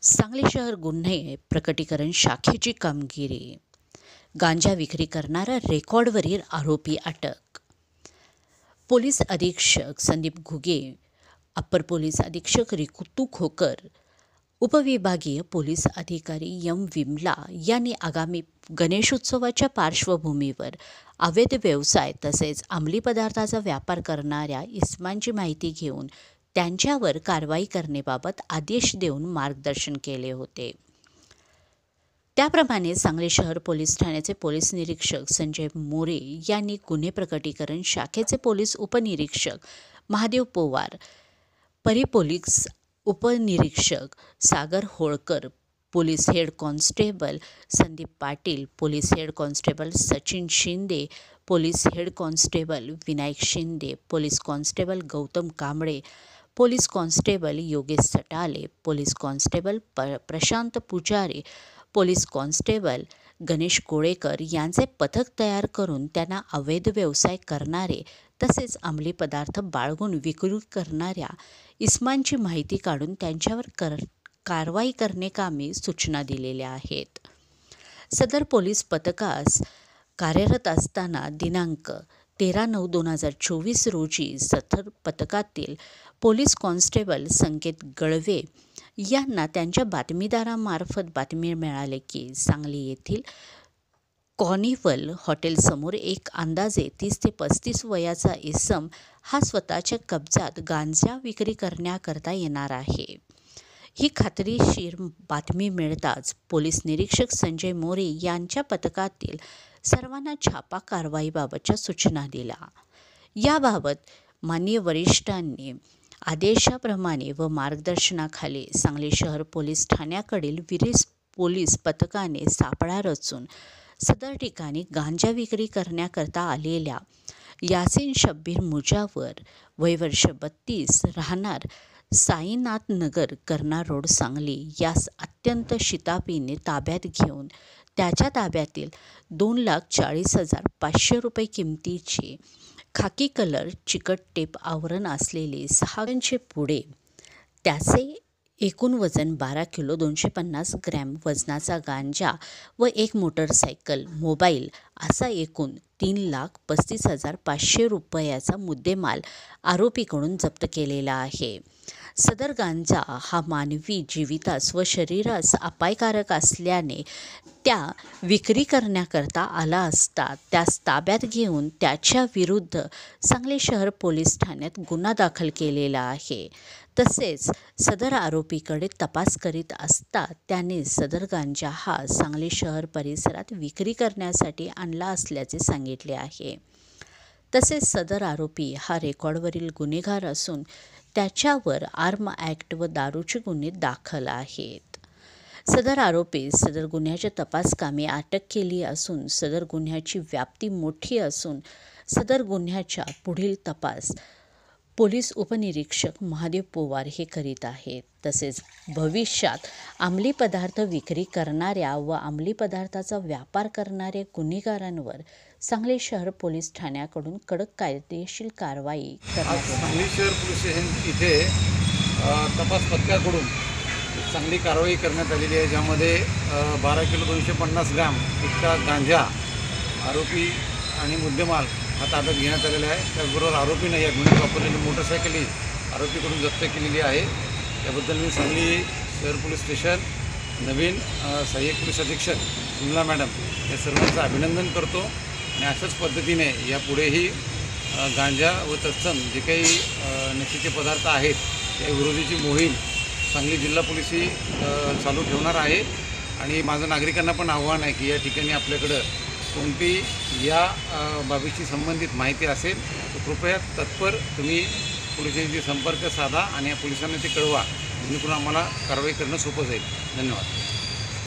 सांगली शहर गुन्हे प्रकटीकरण शाखेची कामगिरी. गांजा विक्री करणारा रेकॉर्डवरील आरोपी अटक. पोलीस अधीक्षक संदीप घुगे, अप्पर पोलीस अधीक्षक रितू खोकर, उपविभागीय पोलीस अधिकारी एम विमला यांनी आगामी गणेशोत्सवाच्या पार्श्वभूमीवर अवैध व्यवसाय तसेच अंमली पदार्थाचा व्यापार करणाऱ्या इसमांची माहिती घेऊन त्यांच्यावर कारवाई करण्याबाबत आदेश देऊन मार्गदर्शन केले होते. त्याप्रमाणे सांगली शहर पोलीस ठाण्याचे पोलीस निरीक्षक संजय मोरे यांनी गुन्हे प्रकटीकरण शाखेचे पोलीस उपनिरीक्षक महादेव पवार, परिपोलीस उपनिरीक्षक Sagar Holkar, police head constable Sandeep Patil, police head constable Sachin Shinde, police head constable Vinayak Shinde, police constable Gautam Kamble, police constable Yogesh Satale, police constable Prashant Pujari, police constable Ganesh Kolekar यांचे पथक तयार करून त्यांना अवैध व्यवसाय करणारे तसेच अंमली पदार्थ बाळगून विक्री करणाऱ्या इसमांची माहिती काढून त्यांच्यावर कारवाई करण्याकामी सूचना दिलेल्या आहेत. सदर पोलीस पथकास कार्यरत असताना दिनांक 13/9/2024 रोजी सदर पथकातील पोलीस कॉन्स्टेबल संकेत गळवे यांना त्यांच्या बातमीदारामार्फत बातमी मिळाली की सांगली येथील कॉर्निवल हॉटेलसमोर एक अंदाजे 30 ते 35 वयाचा इसम हा स्वतःच्या कब्जात गांजा विक्री करण्याकरता येणार आहे. ही खात्रीशीर बातमी मिळताच पोलीस निरीक्षक संजय मोरे यांच्या पथकातील सर्वांना छापा कारवाईबाबतच्या सूचना दिल्या. याबाबत माननीय वरिष्ठांनी आदेशाप्रमाणे व मार्गदर्शनाखाली सांगली शहर पोलीस ठाण्याकडील विरिस पोलीस पथकाने सापळा रचून सदर ठिकाणी गांजा विक्री करण्याकरता आलेल्या यासीन शब्बीर मुजावर, वय वर्ष 32, राहणार साईनाथ नगर, कर्ना रोड, सांगली यास अत्यंत शिताफीने ताब्यात घेऊन त्याच्या ताब्यातील 2,40,500 रुपये किमतीचे खाकी कलर चिकट टेप आवरण असलेले 6 पुढे, त्याचे एकूण वजन 12 किलो 250 ग्रॅम वजनाचा गांजा व एक मोटरसायकल, मोबाईल असा एकूण 3,35,500 रुपयाचा मुद्देमाल आरोपीकडून जप्त केलेला आहे. सदर गांजा हा मानवी जीवितास व शरीरास अपायकारक असल्याने त्या विक्री करण्याकरता आला असता त्यास ताब्यात घेऊन त्याच्या विरुद्ध सांगली शहर पोलीस ठाण्यात गुन्हा दाखल केलेला आहे. तसेच सदर आरोपीकडे तपास करीत असता त्याने सदर गांजा हा सांगली शहर परिसरात विक्री करण्यासाठी आणला असल्याचे सांगितले आहे. तसेच सदर आरोपी हा रेकॉर्डवरील गुन्हेगार असून त्याच्यावर आर्म ॲक्ट व दारूचे गुन्हे दाखल आहेत. सदर आरोपी सदर गुन्ह्याच्या तपासकामी अटक केली असून सदर गुन्ह्याची व्याप्ती मोठी असून सदर गुन्ह्याच्या पुढील तपास पोलीस उपनिरीक्षक महादेव पवार हे करीत आहेत. तसेच भविष्यात अंमली पदार्थ विक्री करणाऱ्या व अंमली पदार्थाचा व्यापार करणाऱ्या गुन्हेगारांवर सांगली शहर पोलीस ठाण्याकडून कडक कायदेशीर कारवाई करण्यात येईल. सांगली शहर पोलीस स्टेशन इथे तपास पथकाकडून चांगली कारवाई करण्यात आलेली आहे, ज्यामध्ये 12 किलो 250 ग्रॅम इतका गांजा आरोपी आणि मुद्देमाल हा ताब्यात घेण्यात आलेला आहे. त्याचबरोबर आरोपीनं या गुन्ह्यात वापरलेली मोटरसायकलही आरोपीकडून जप्त केलेली आहे. याबद्दल मी सांगली शहर पोलीस स्टेशन नवीन सहाय्यक पोलीस अधीक्षक विमला मॅडम या सर्वांचं अभिनंदन करतो आणि अशाच पद्धतीने यापुढेही गांजा व तत्सम जे काही नशेचे पदार्थ आहेत त्या विरोधीची मोहीम सांगली जिल्हा पोलीसही चालू ठेवणार आहे. आणि माझं नागरिकांना पण आव्हान आहे की या ठिकाणी आपल्याकडं कोणती या बाबीशी संबंधित माहिती असेल तर कृपया तत्पर तुम्ही पोलिसांशी संपर्क साधा आणि या पोलिसांना ते कळवा, जेणेकरून आम्हाला कारवाई करणं सोपं जाईल. धन्यवाद.